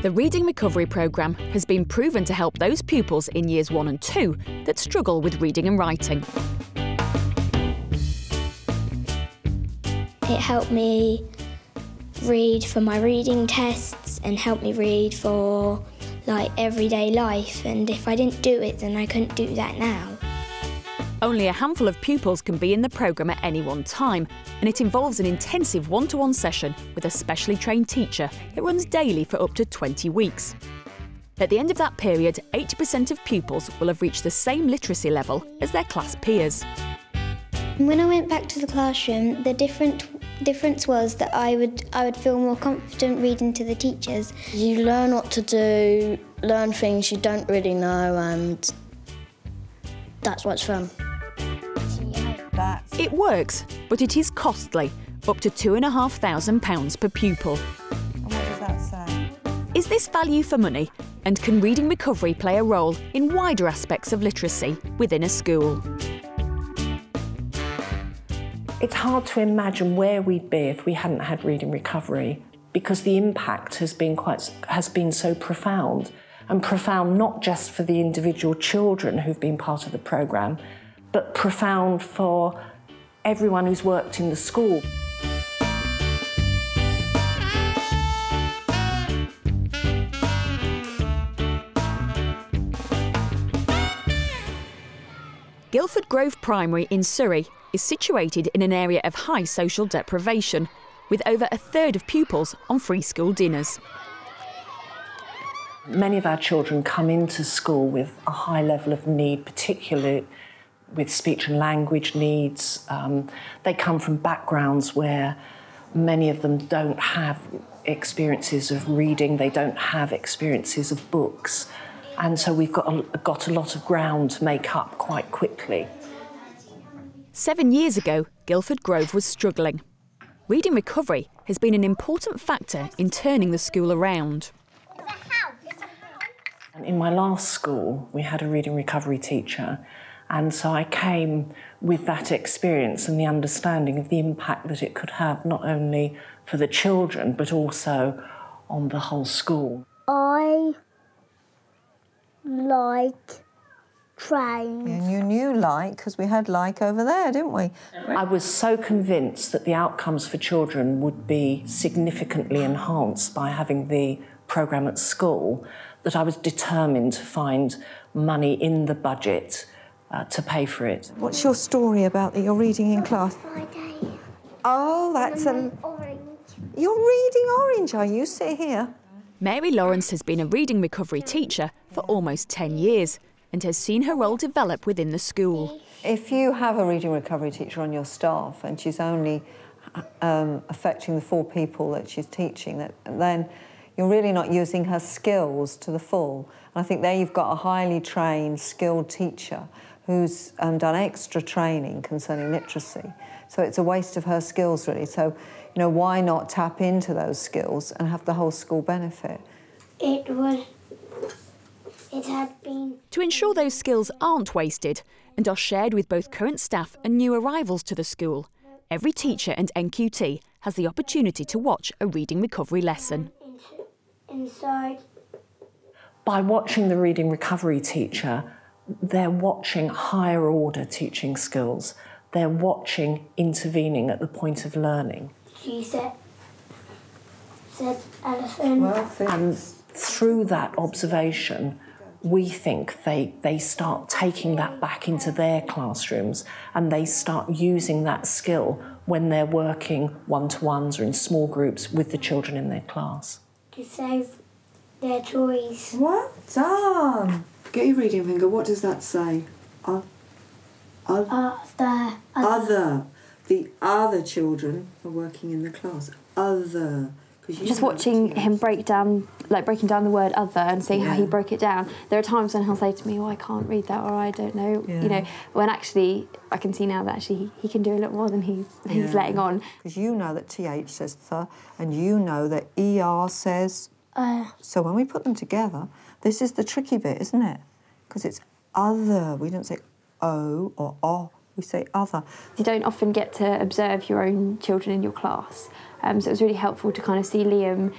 The Reading Recovery Programme has been proven to help those pupils in Years 1 and 2 that struggle with reading and writing. It helped me read for my reading tests and helped me read for everyday life, and if I didn't do it then I couldn't do that now. Only a handful of pupils can be in the programme at any one time, and it involves an intensive one-to-one session with a specially trained teacher that runs daily for up to 20 weeks. At the end of that period, 80% of pupils will have reached the same literacy level as their class peers. When I went back to the classroom, the difference was that I would feel more confident reading to the teachers. You learn what to do, learn things you don't really know, and that's what's fun. It works, but it is costly, up to £2,500 per pupil. And what does that say? Is this value for money? And can reading recovery play a role in wider aspects of literacy within a school? It's hard to imagine where we'd be if we hadn't had reading recovery, because the impact has been so profound, and profound not just for the individual children who've been part of the programme, but profound for everyone who's worked in the school. Guildford Grove Primary in Surrey is situated in an area of high social deprivation, with over a third of pupils on free school dinners. Many of our children come into school with a high level of need, particularly with speech and language needs. They come from backgrounds where many of them don't have experiences of reading, they don't have experiences of books, and so we've got a lot of ground to make up quite quickly. 7 years ago, Guildford Grove was struggling. Reading recovery has been an important factor in turning the school around. In my last school, we had a reading recovery teacher, and so I came with that experience and the understanding of the impact that it could have not only for the children but also on the whole school. I like trains. And you knew because we had over there, didn't we? I was so convinced that the outcomes for children would be significantly enhanced by having the programme at school that I was determined to find money in the budget to pay for it. What's your story about that you're reading in class? Friday. Oh, that's Orange. You're reading Orange, are you? Sit here. Mary Lawrence has been a reading recovery teacher for almost 10 years and has seen her role develop within the school. If you have a reading recovery teacher on your staff and she's only affecting the 4 people that she's teaching, then you're really not using her skills to the full. And I think there you've got a highly trained, skilled teacher who's done extra training concerning literacy. So it's a waste of her skills, really. So, why not tap into those skills and have the whole school benefit? It had been... To ensure those skills aren't wasted and are shared with both current staff and new arrivals to the school, every teacher and NQT has the opportunity to watch a reading recovery lesson. Inside. By watching the reading recovery teacher, they're watching higher order teaching skills. They're watching intervening at the point of learning. She said elephant. Well, and through that observation, we think they start taking that back into their classrooms and they start using that skill when they're working one-to-ones or in small groups with the children in their class. To save their toys. Well done. Get your reading finger. What does that say? Other. The other children are working in the class. Other. Just watching him breaking down the word other and seeing how he broke it down. There are times when he'll say to me, "Oh, I can't read that," or "I don't know," when actually I can see now that actually he can do a lot more than he's letting on. Because you know that TH says th, and you know that ER says. So when we put them together, this is the tricky bit, isn't it? Because it's other. We don't say O or O. We say other. You don't often get to observe your own children in your class, so it was really helpful to kind of see Liam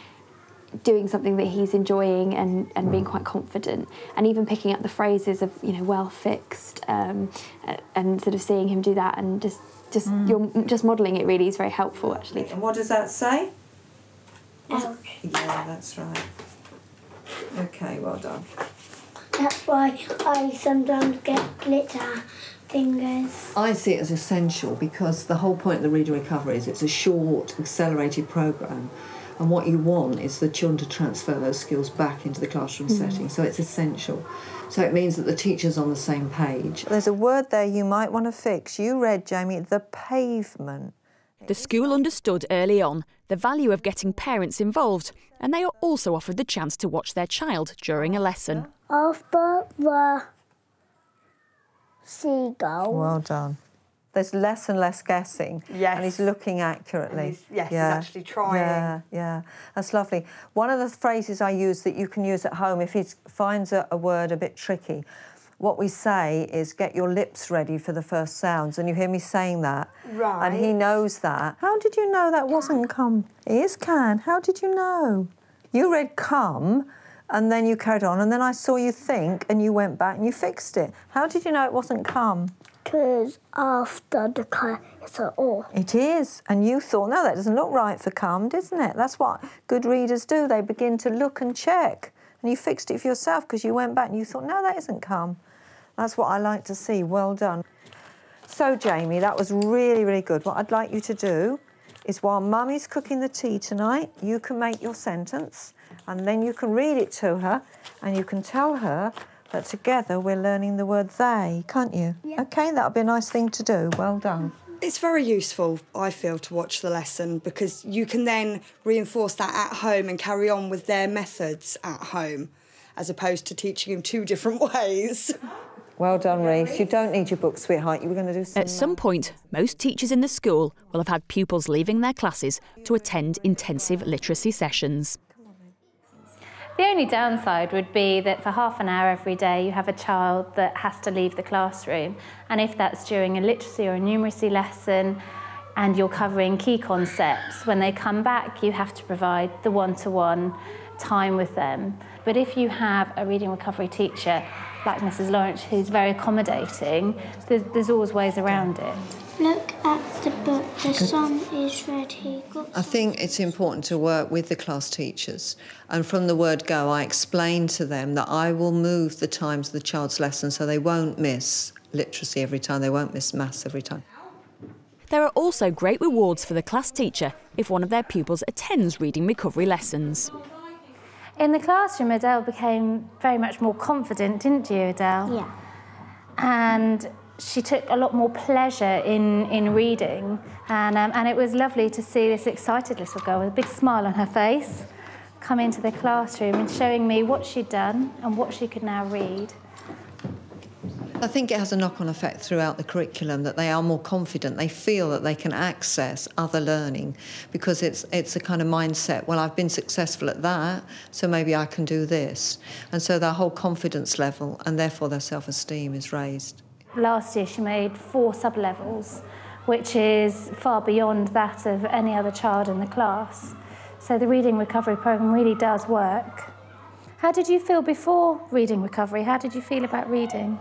doing something that he's enjoying and being quite confident, and even picking up the phrases of, you know, well fixed, and sort of seeing him do that, and you're just modelling it really is very helpful actually. And what does that say? Elf. Yeah, that's right. Okay, well done. That's why I sometimes get glitter fingers. I see it as essential because the whole point of the reading recovery is it's a short, accelerated programme, and what you want is the children to transfer those skills back into the classroom setting, so it's essential. So it means that the teacher's on the same page. There's a word there you might want to fix. You read, Jamie, the pavement. The school understood early on the value of getting parents involved, and they are also offered the chance to watch their child during a lesson. After the seagull. Well done. There's less and less guessing. Yes. And he's looking accurately. He's actually trying. Yeah. That's lovely. One of the phrases I use that you can use at home if he finds a word a bit tricky, what we say is get your lips ready for the first sounds, and you hear me saying that. Right. And he knows that. How did you know that wasn't come? It is can. How did you know? You read come, and then you carried on, and then I saw you think, and you went back and you fixed it. How did you know it wasn't come? Because after the car, it's an or. It is. And you thought, no, that doesn't look right for come, doesn't it? That's what good readers do. They begin to look and check. And you fixed it for yourself because you went back and you thought, no, that isn't come. That's what I like to see. Well done. So, Jamie, that was really, really good. What I'd like you to do is while Mummy's cooking the tea tonight, you can make your sentence and then you can read it to her and you can tell her that together we're learning the word they, can't you? Yeah. OK, that'll be a nice thing to do. Well done. It's very useful, I feel, to watch the lesson because you can then reinforce that at home and carry on with their methods at home as opposed to teaching them two different ways. Well done, Reese. You don't need your book, sweetheart. You were going to do something. At some point, most teachers in the school will have had pupils leaving their classes to attend intensive literacy sessions. The only downside would be that for half an hour every day you have a child that has to leave the classroom, and if that's during a literacy or a numeracy lesson and you're covering key concepts, when they come back you have to provide the one-to-one time with them. But if you have a reading recovery teacher like Mrs. Lawrence who's very accommodating, there's always ways around it. Look at the book, the sun is ready. I think it's important to work with the class teachers, and from the word go I explain to them that I will move the times of the child's lesson so they won't miss literacy every time, they won't miss maths every time. There are also great rewards for the class teacher if one of their pupils attends reading recovery lessons. In the classroom, Adele became very much more confident, didn't you, Adele? Yeah. And she took a lot more pleasure in reading, and it was lovely to see this excited little girl with a big smile on her face come into the classroom and showing me what she'd done and what she could now read. I think it has a knock-on effect throughout the curriculum that they are more confident. They feel that they can access other learning because it's a kind of mindset, well, I've been successful at that, so maybe I can do this. And so their whole confidence level and therefore their self-esteem is raised. Last year she made 4 sub-levels, which is far beyond that of any other child in the class. So the reading recovery programme really does work. How did you feel before reading recovery? How did you feel about reading?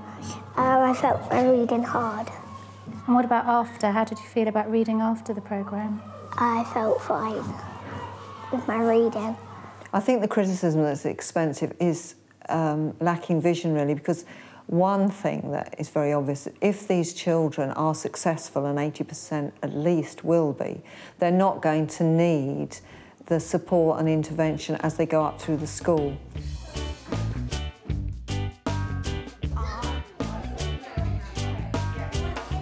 I felt my reading hard. And what about after? How did you feel about reading after the programme? I felt fine with my reading. I think the criticism that's expensive is lacking vision, really, because one thing that is very obvious, if these children are successful, and 80% at least will be, they're not going to need the support and intervention as they go up through the school.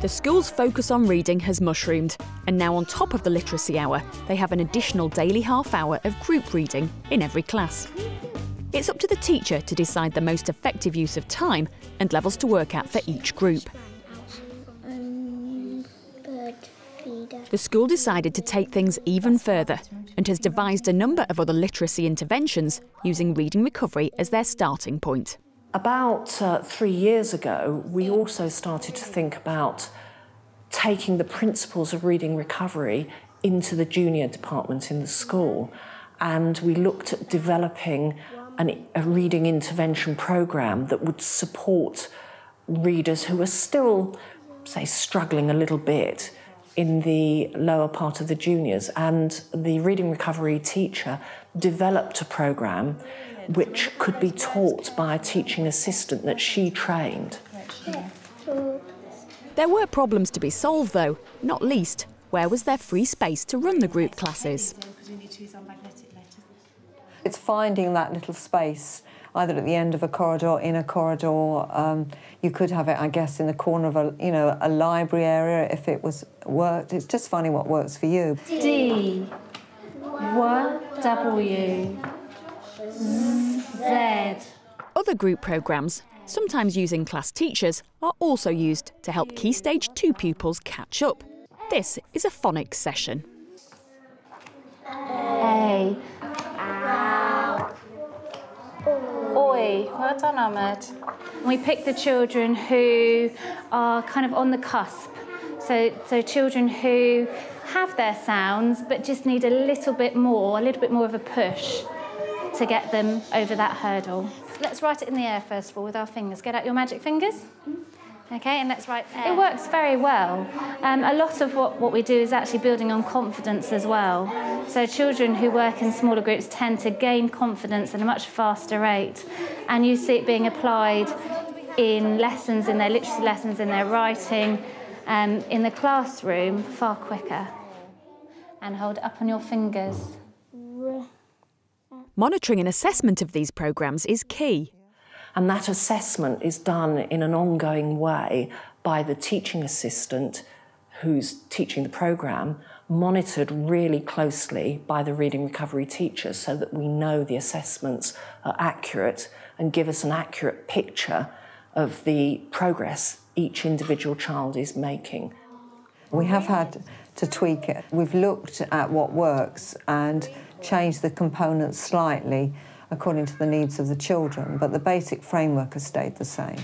The school's focus on reading has mushroomed, and now on top of the literacy hour, they have an additional daily half hour of group reading in every class. It's up to the teacher to decide the most effective use of time and levels to work at for each group. The school decided to take things even further and has devised a number of other literacy interventions using reading recovery as their starting point. About 3 years ago, we also started to think about taking the principles of reading recovery into the junior department in the school. and we looked at developing a reading intervention programme that would support readers who are still, say, struggling a little bit in the lower part of the juniors. And the reading recovery teacher developed a programme which could be taught by a teaching assistant that she trained. There were problems to be solved though, not least, where was there free space to run the group classes? It's finding that little space, either at the end of a corridor, in a corridor. You could have it, I guess, in the corner of a library area if it worked. It's just finding what works for you. D, W, Z. Other group programmes, sometimes using class teachers, are also used to help Key Stage 2 pupils catch up. This is a phonics session. A. Oi. Well done, Ahmed. We pick the children who are kind of on the cusp. So children who have their sounds but just need a little bit more of a push to get them over that hurdle. Let's write it in the air first of all with our fingers. Get out your magic fingers. Okay, and let's write air. It works very well. A lot of what we do is actually building on confidence as well. So children who work in smaller groups tend to gain confidence at a much faster rate. And you see it being applied in lessons, in their literacy lessons, in their writing, in the classroom far quicker. And hold it up on your fingers. Monitoring and assessment of these programmes is key. And that assessment is done in an ongoing way by the teaching assistant who's teaching the programme, monitored really closely by the reading recovery teachers so that we know the assessments are accurate and give us an accurate picture of the progress each individual child is making. We have had to tweak it. We've looked at what works and changed the components slightly according to the needs of the children, but the basic framework has stayed the same.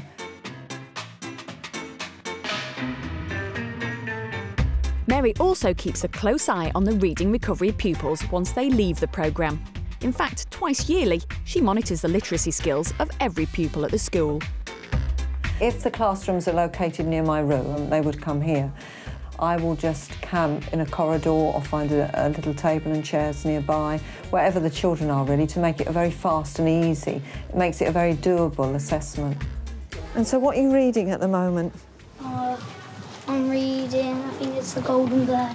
Mary also keeps a close eye on the reading recovery pupils once they leave the programme. In fact, twice yearly, she monitors the literacy skills of every pupil at the school. If the classrooms are located near my room, they would come here. I will just camp in a corridor or find a little table and chairs nearby, wherever the children are really, to make it a very fast and easy. It makes it a very doable assessment. And so what are you reading at the moment? I'm reading, I think it's The Golden Bird.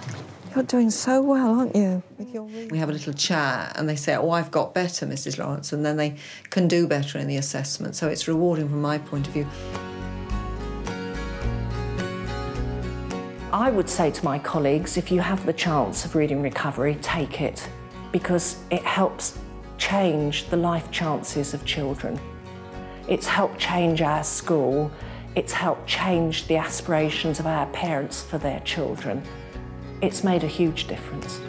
You're doing so well, aren't you, with your reading? We have a little chat and they say, oh, I've got better, Mrs. Lawrence, and then they can do better in the assessment. So it's rewarding from my point of view. I would say to my colleagues, if you have the chance of reading recovery, take it, because it helps change the life chances of children. It's helped change our school, it's helped change the aspirations of our parents for their children. It's made a huge difference.